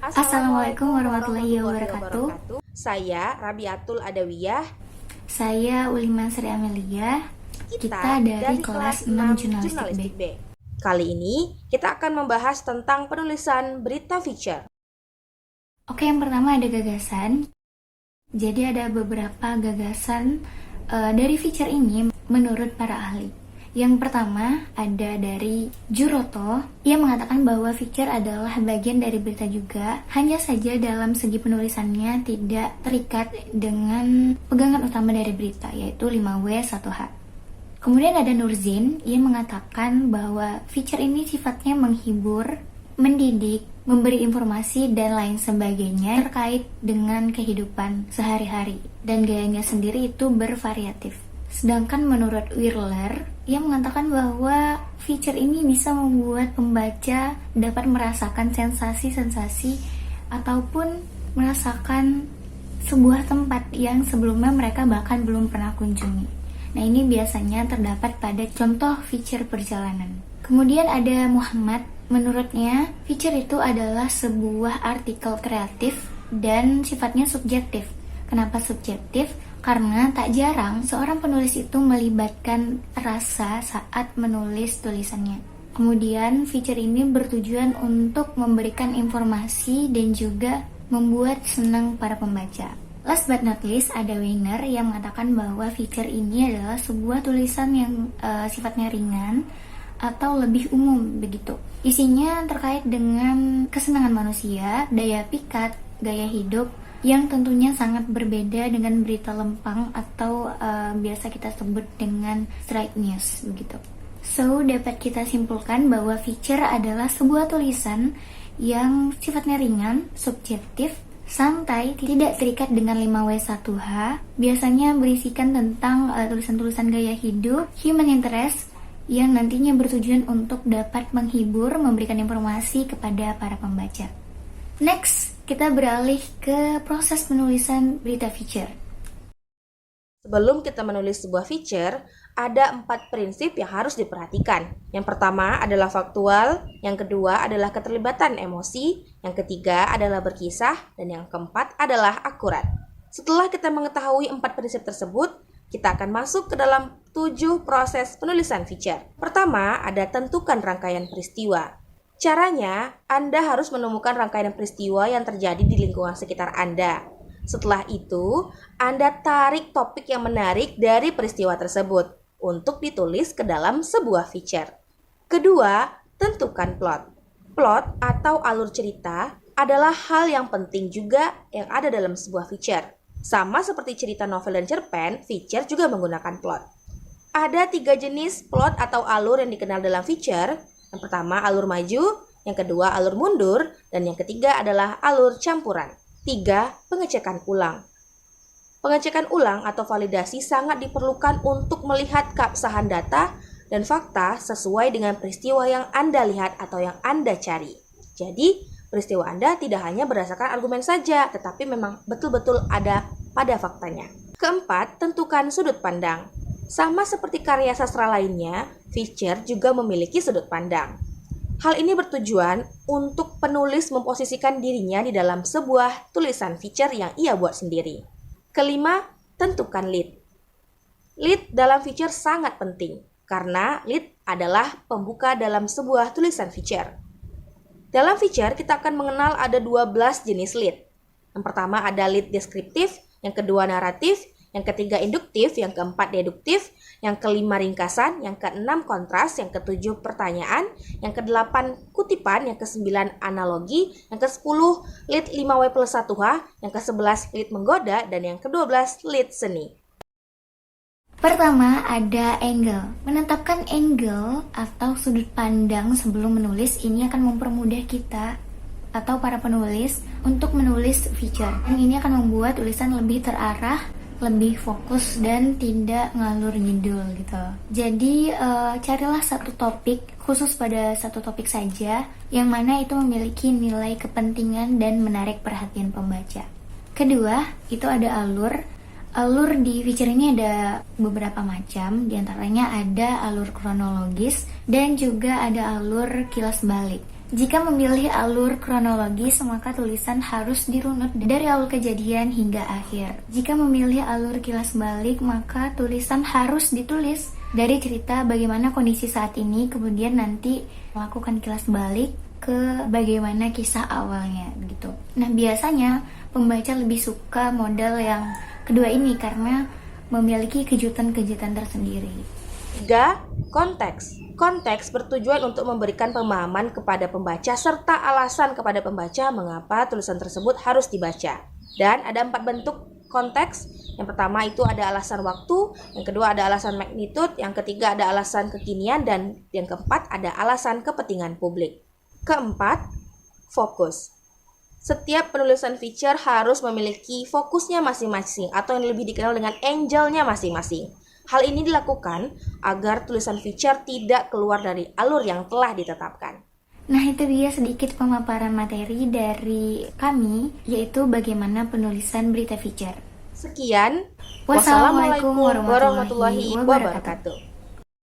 Assalamualaikum warahmatullahi wabarakatuh. Saya Rabiatul Adawiyah. Saya Uliman Sri Amelia. Kita dari kelas 6 Jurnalistik B. Kali ini kita akan membahas tentang penulisan berita feature. Oke, yang pertama ada gagasan. Jadi ada beberapa gagasan dari feature ini menurut para ahli. Yang pertama ada dari Juroto. Ia mengatakan bahwa feature adalah bagian dari berita juga, hanya saja dalam segi penulisannya tidak terikat dengan pegangan utama dari berita, yaitu 5W 1H. Kemudian ada Nurzin. Ia mengatakan bahwa feature ini sifatnya menghibur, mendidik, memberi informasi dan lain sebagainya terkait dengan kehidupan sehari-hari, dan gayanya sendiri itu bervariatif. Sedangkan menurut Wirler, ia mengatakan bahwa feature ini bisa membuat pembaca dapat merasakan sensasi-sensasi ataupun merasakan sebuah tempat yang sebelumnya mereka bahkan belum pernah kunjungi. Nah, ini biasanya terdapat pada contoh feature perjalanan. Kemudian ada Muhammad. Menurutnya, feature itu adalah sebuah artikel kreatif dan sifatnya subjektif. Kenapa subjektif? Karena tak jarang seorang penulis itu melibatkan rasa saat menulis tulisannya. Kemudian feature ini bertujuan untuk memberikan informasi dan juga membuat senang para pembaca. Last but not least ada Weiner yang mengatakan bahwa feature ini adalah sebuah tulisan yang sifatnya ringan atau lebih umum begitu. Isinya terkait dengan kesenangan manusia, daya pikat, gaya hidup, yang tentunya sangat berbeda dengan berita lempang atau biasa kita sebut dengan straight news begitu. So, dapat kita simpulkan bahwa feature adalah sebuah tulisan yang sifatnya ringan, subjektif, santai, tidak terikat dengan 5W1H, biasanya berisikan tentang tulisan-tulisan gaya hidup, human interest, yang nantinya bertujuan untuk dapat menghibur, memberikan informasi kepada para pembaca. Next, kita beralih ke proses penulisan berita feature. Sebelum kita menulis sebuah feature, ada 4 prinsip yang harus diperhatikan. Yang pertama adalah faktual, yang kedua adalah keterlibatan emosi, yang ketiga adalah berkisah, dan yang keempat adalah akurat. Setelah kita mengetahui 4 prinsip tersebut, kita akan masuk ke dalam 7 proses penulisan feature. Pertama, ada tentukan rangkaian peristiwa. Caranya, Anda harus menemukan rangkaian peristiwa yang terjadi di lingkungan sekitar Anda. Setelah itu, Anda tarik topik yang menarik dari peristiwa tersebut untuk ditulis ke dalam sebuah feature. Kedua, tentukan plot. Plot atau alur cerita adalah hal yang penting juga yang ada dalam sebuah feature. Sama seperti cerita novel dan cerpen, feature juga menggunakan plot. Ada 3 jenis plot atau alur yang dikenal dalam feature. Yang pertama, alur maju, yang kedua, alur mundur, dan yang ketiga adalah alur campuran. 3. Pengecekan ulang. Pengecekan ulang atau validasi sangat diperlukan untuk melihat keabsahan data dan fakta sesuai dengan peristiwa yang Anda lihat atau yang Anda cari. Jadi, peristiwa Anda tidak hanya berdasarkan argumen saja, tetapi memang betul-betul ada pada faktanya. Keempat, tentukan sudut pandang. Sama seperti karya sastra lainnya, feature juga memiliki sudut pandang. Hal ini bertujuan untuk penulis memposisikan dirinya di dalam sebuah tulisan feature yang ia buat sendiri. Kelima, tentukan lead. Lead dalam feature sangat penting, karena lead adalah pembuka dalam sebuah tulisan feature. Dalam feature, kita akan mengenal ada 12 jenis lead. Yang pertama ada lead deskriptif, yang kedua naratif, yang ketiga induktif, yang keempat deduktif, yang kelima ringkasan, yang keenam kontras, yang ketujuh pertanyaan, yang kedelapan kutipan, yang kesembilan analogi, yang kesepuluh lead 5W+1H, yang kesebelas lead menggoda, dan yang ke-12 lead seni. Pertama ada angle. Menetapkan angle atau sudut pandang sebelum menulis ini akan mempermudah kita atau para penulis untuk menulis feature. Ini akan membuat tulisan lebih terarah, lebih fokus dan tidak ngalur ngidul gitu. Jadi carilah satu topik khusus pada satu topik saja yang mana itu memiliki nilai kepentingan dan menarik perhatian pembaca. Kedua, itu ada alur. Alur di feature ini ada beberapa macam, diantaranya ada alur kronologis dan juga ada alur kilas balik. Jika memilih alur kronologis, maka tulisan harus dirunut dari awal kejadian hingga akhir. Jika memilih alur kilas balik, maka tulisan harus ditulis dari cerita bagaimana kondisi saat ini, kemudian nanti melakukan kilas balik ke bagaimana kisah awalnya gitu. Nah, biasanya pembaca lebih suka model yang kedua ini karena memiliki kejutan-kejutan tersendiri. 3. Konteks. Konteks bertujuan untuk memberikan pemahaman kepada pembaca serta alasan kepada pembaca mengapa tulisan tersebut harus dibaca. Dan ada 4 bentuk konteks. Yang pertama itu ada alasan waktu, yang kedua ada alasan magnitude, yang ketiga ada alasan kekinian, dan yang keempat ada alasan kepentingan publik. Keempat, fokus. Setiap penulisan feature harus memiliki fokusnya masing-masing atau yang lebih dikenal dengan angle-nya masing-masing. Hal ini dilakukan agar tulisan feature tidak keluar dari alur yang telah ditetapkan. Nah, itu dia sedikit pemaparan materi dari kami, yaitu bagaimana penulisan berita feature. Sekian, Wassalamualaikum warahmatullahi wabarakatuh.